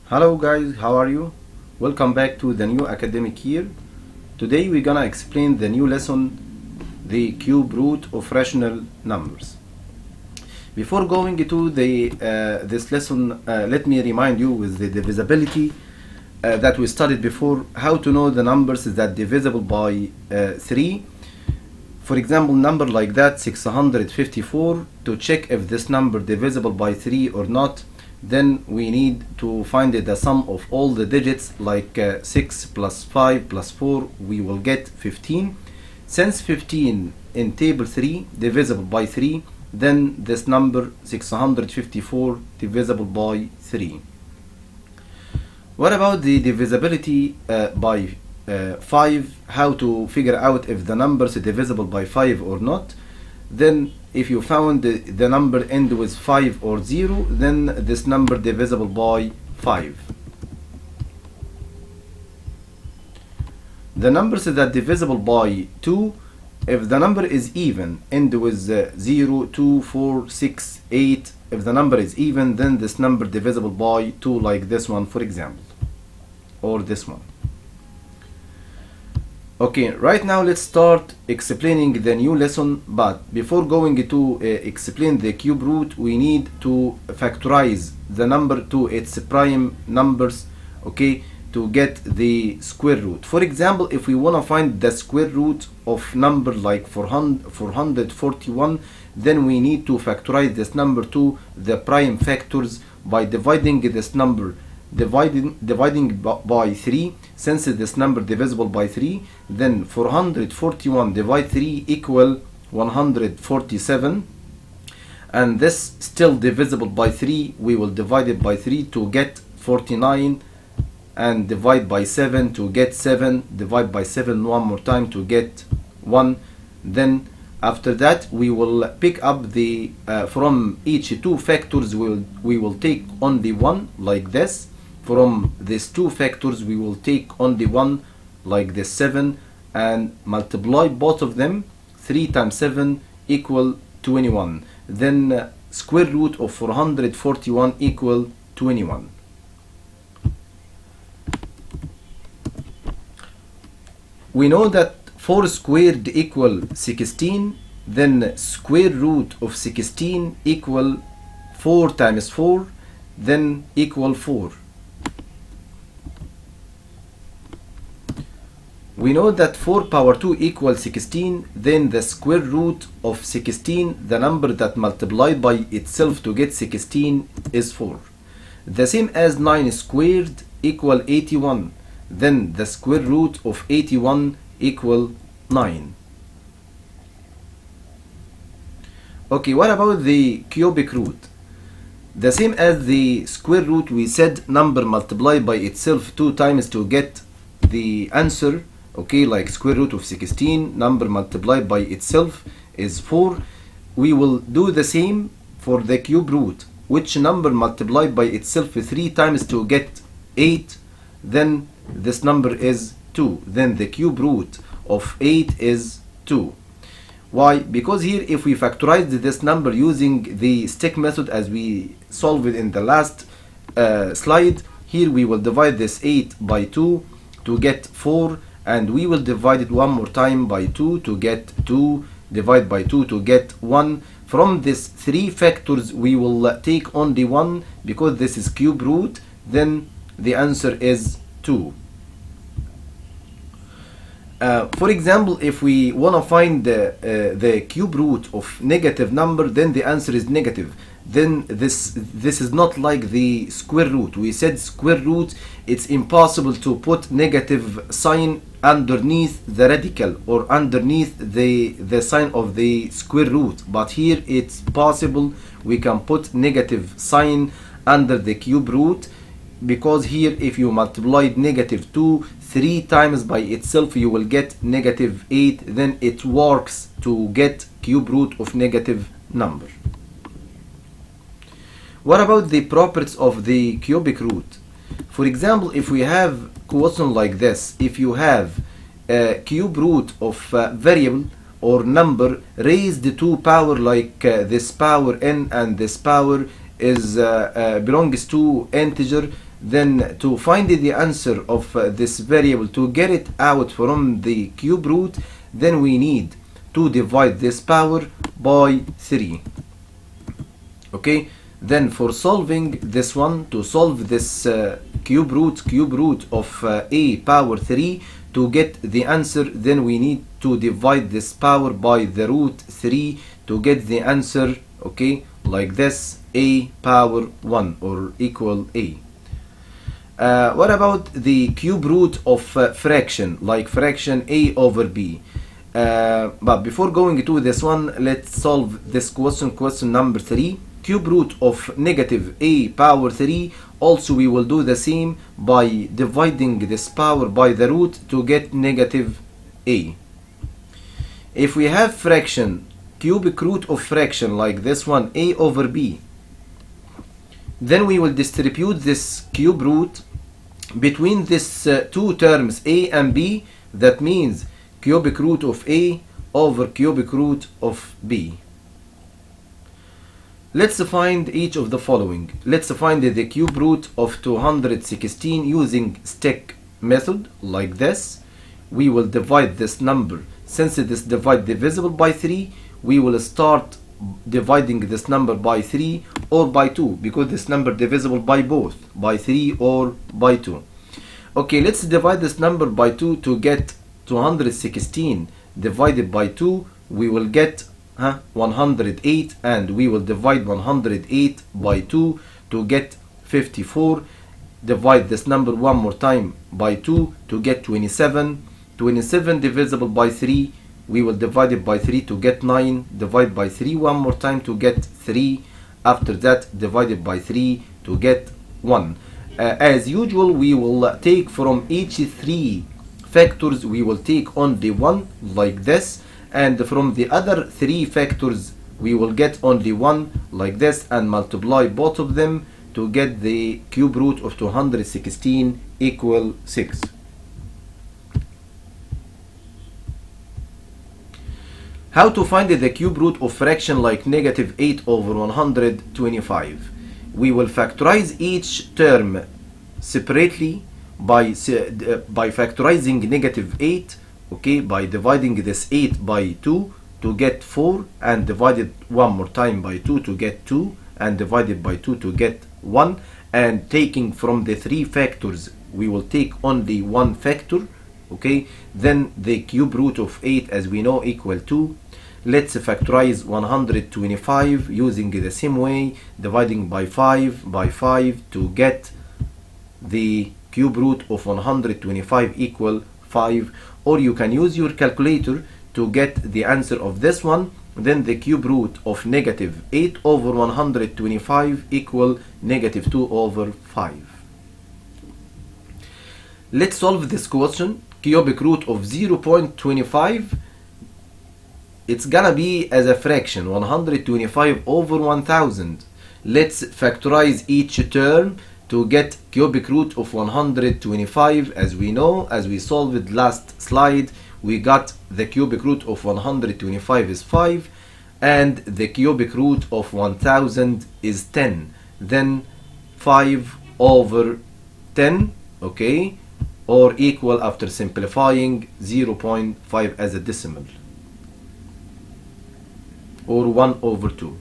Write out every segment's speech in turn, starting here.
Hello guys, how are you? Welcome back to the new academic year. Today we're gonna explain the new lesson, the cube root of rational numbers. Before going to this lesson, let me remind you with the divisibility that we studied before, how to know the numbers that divisible by 3. For example, number like that, 654, to check if this number divisible by 3 or not, then we need to find the sum of all the digits, like 6 plus 5 plus 4, we will get 15. Since 15 in table 3 divisible by 3, then this number 654 divisible by 3. What about the divisibility by 5? How to figure out if the number is divisible by 5 or not? Then if you found the number end with 5 or 0, then this number divisible by 5. The numbers that divisible by 2, if the number is even, end with 0, 2, 4, 6, 8. If the number is even, then this number divisible by 2, like this one for example, or this one. Okay, right now let's start explaining the new lesson, but before going to explain the cube root, we need to factorize the number to its prime numbers, okay, to get the square root. For example, if we want to find the square root of number like 441, then we need to factorize this number to the prime factors by dividing this number dividing by 3. Since this number divisible by 3, then 441 divide 3 equal 147, and this still divisible by 3, we will divide it by 3 to get 49, and divide by 7 to get 7, divide by 7 one more time to get 1. Then after that we will pick up the from each two factors we will take only one, like this. From these two factors we will take only one, like this 7, and multiply both of them. 3 times 7 equal 21. Then square root of 441 equal 21. We know that 4 squared equal 16, then square root of 16 equal 4 times 4, then equal 4. We know that 4 power 2 equals 16, then the square root of 16, the number that multiplied by itself to get 16, is 4. The same as 9 squared equal 81, then the square root of 81 equal 9. Okay, what about the cubic root? The same as the square root, we said number multiplied by itself 2 times to get the answer. Okay, like square root of 16, number multiplied by itself is 4. We will do the same for the cube root, which number multiplied by itself 3 times to get 8, then this number is 2. Then the cube root of 8 is 2. Why? Because here if we factorize this number using the stick method as we solved it in the last slide, here we will divide this 8 by 2 to get 4, and we will divide it one more time by 2 to get 2, divide by 2 to get 1. From these 3 factors we will take only 1 because this is cube root, then the answer is 2. For example, if we want to find the cube root of negative number, then the answer is negative. Then this is not like the square root. We said square root, it's impossible to put negative sign underneath the radical or underneath the sign of the square root, but here it's possible. We can put negative sign under the cube root, because here if you multiply negative 2 3 times by itself you will get negative 8, then it works to get cube root of negative number. What about the properties of the cubic root? For example, if we have question like this, if you have a cube root of variable or number raised to power like this power n and this power is belongs to integer, then to find the answer of this variable, to get it out from the cube root, then we need to divide this power by 3. Okay, then for solving this one, to solve this cube root of a power 3, to get the answer, then we need to divide this power by the root 3 to get the answer. Okay, like this, a power 1 or equal a. What about the cube root of fraction, like fraction a over b? But before going to this one, let's solve this question number 3. Cube root of negative a power 3, also we will do the same by dividing this power by the root to get negative a. If we have fraction, cubic root of fraction like this one, a over b, then we will distribute this cube root between these two terms a and b. That means cubic root of a over cubic root of b. Let's find each of the following. Let's find the cube root of 216 using stick method like this. We will divide this number. Since it is divisible by 3, we will start dividing this number by 3 or by 2, because this number divisible by both, by 3 or by 2. Okay, let's divide this number by 2 to get 216 divided by 2. We will get 108, and we will divide 108 by 2 to get 54. Divide this number one more time by 2 to get 27. 27 divisible by 3, we will divide it by 3 to get 9. Divide by 3 one more time to get 3. After that, divide it by 3 to get 1. As usual, we will take from each 3 factors, we will take only 1 like this, and from the other 3 factors we will get only 1 like this, and multiply both of them to get the cube root of 216 equal 6. How to find the cube root of fraction like negative 8 over 125? We will factorize each term separately by factorizing negative 8, okay, by dividing this 8 by 2 to get 4, and divide it one more time by 2 to get 2, and divide it by 2 to get 1, and taking from the 3 factors we will take only 1 factor, okay. Then the cube root of 8, as we know, equal 2. Let's factorize 125 using the same way, dividing by 5 to get the cube root of 125 equal 5. Or you can use your calculator to get the answer of this one. Then the cube root of negative 8 over 125 equal negative 2 over 5. Let's solve this question. Cubic root of 0.25, it's gonna be as a fraction 125 over 1000. Let's factorize each term to get cubic root of 125. As we know, as we solved last slide, we got the cubic root of 125 is 5, and the cubic root of 1000 is 10. Then 5 over 10, okay, or equal, after simplifying, 0.5 as a decimal, or 1 over 2.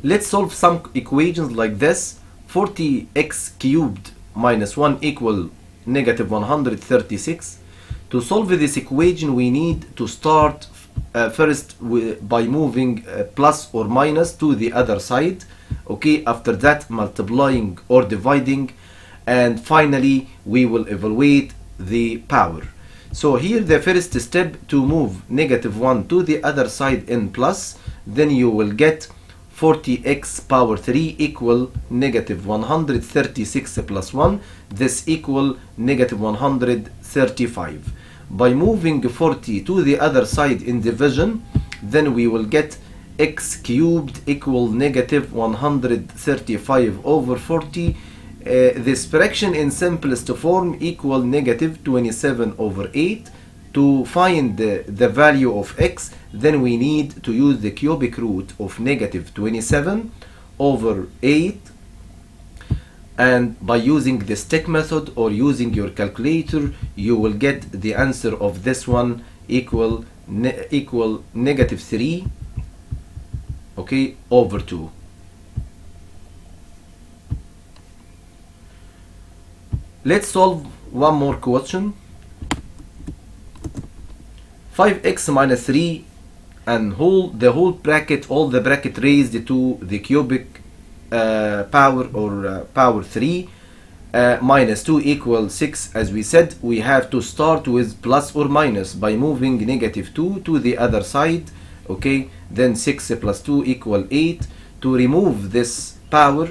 Let's solve some equations like this. 40x cubed minus 1 equal negative 136. To solve this equation, we need to start first by moving plus or minus to the other side, okay. After that, multiplying or dividing, and finally we will evaluate the power. So here the first step, to move negative 1 to the other side in plus, then you will get 40x power 3 equal negative 136 plus 1. This equal negative 135. By moving 40 to the other side in division, then we will get x cubed equal negative 135 over 40. This fraction in simplest form equal negative 27 over 8. To find the value of x, then we need to use the cubic root of negative 27 over 8, and by using the stick method or using your calculator, you will get the answer of this one equal negative 3, okay, over 2. Let's solve one more question. 5x minus 3 and the whole bracket, all the bracket raised to the cubic power or power 3 minus 2 equals 6. As we said, we have to start with plus or minus by moving negative 2 to the other side, okay? Then 6 plus 2 equal 8. To remove this power,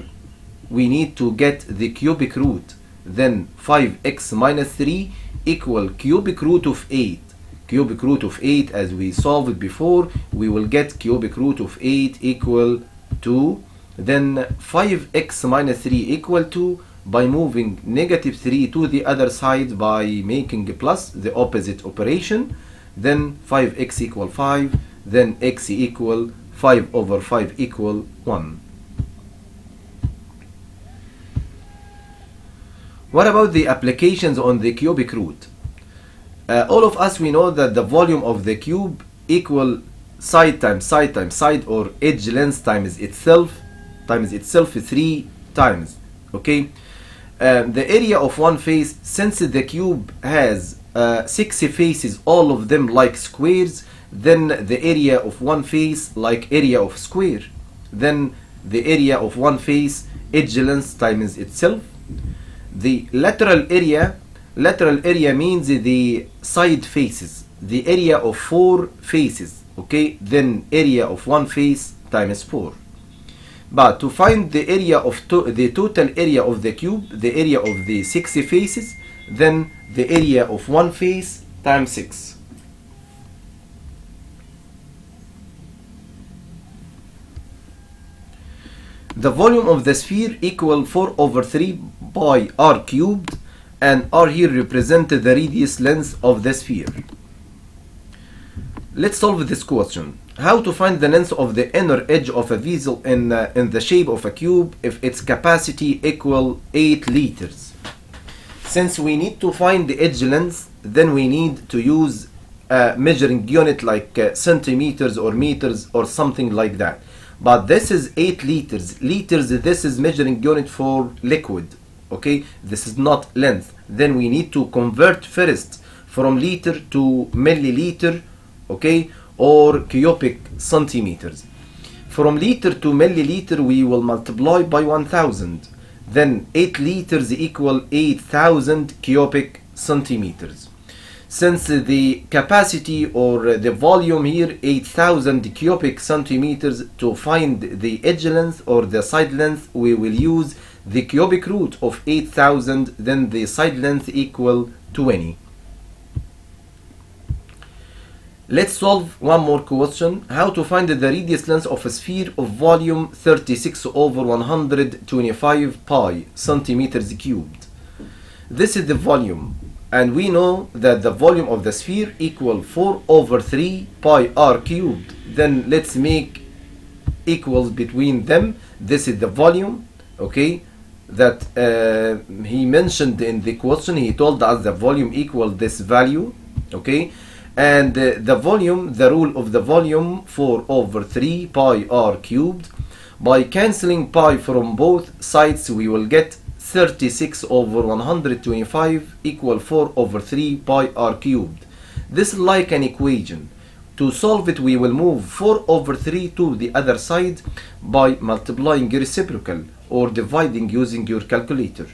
we need to get the cubic root. Then 5x minus 3 equal cubic root of 8. Cubic root of 8, as we solved before, we will get cubic root of 8 equal 2. Then 5x minus 3 equal 2 by moving negative 3 to the other side by making a plus, the opposite operation. Then 5x equal 5. Then x equal 5 over 5 equal 1. What about the applications on the cubic root? All of us, we know that the volume of the cube equal side times side times side, or edge length times itself 3 times, okay? The area of one face, since the cube has 6 faces, all of them like squares, then the area of one face like area of square. Then the area of one face, edge length times itself. The lateral area means the side faces, the area of 4 faces, okay? Then area of one face times 4. But to find the area of the total area of the cube, the area of the 6 faces, then the area of one face times 6. The volume of the sphere equal 4 over 3 pi r cubed, and r here represented the radius length of the sphere. Let's solve this question. How to find the length of the inner edge of a vessel in the shape of a cube if its capacity equal 8 liters? Since we need to find the edge length, then we need to use a measuring unit like centimeters or meters or something like that. But this is 8 liters. Liters, this is measuring unit for liquid, okay? This is not length. Then we need to convert first from liter to milliliter, okay, or cubic centimeters. From liter to milliliter, we will multiply by 1000. Then 8 liters equal 8000 cubic centimeters. Since the capacity or the volume here 8000 cubic centimeters, to find the edge length or the side length, we will use the cubic root of 8000, then the side length equal 20. Let's solve one more question. How to find the radius length of a sphere of volume 36 over 125 pi centimeters cubed. This is the volume, and we know that the volume of the sphere equal 4 over 3 pi r cubed. Then let's make equals between them. This is the volume, okay, that he mentioned in the question. He told us the volume equal this value, okay, and the volume, the rule of the volume, 4 over 3 pi r cubed. By cancelling pi from both sides, we will get 36 over 125 equal 4 over 3 pi r cubed. This is like an equation. To solve it, we will move 4 over 3 to the other side by multiplying reciprocal or dividing using your calculator.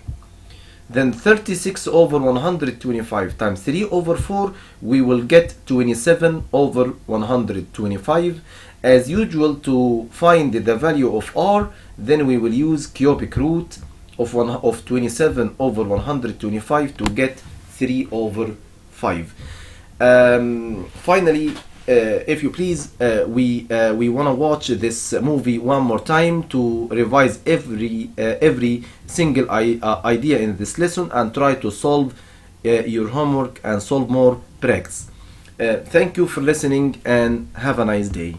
Then 36 over 125 times 3 over 4, we will get 27 over 125. As usual, to find the value of r, then we will use cubic root of 27 over 125 to get 3 over 5. Finally, if you please, we want to watch this movie one more time to revise every single idea in this lesson and try to solve your homework and solve more practice. Thank you for listening and have a nice day.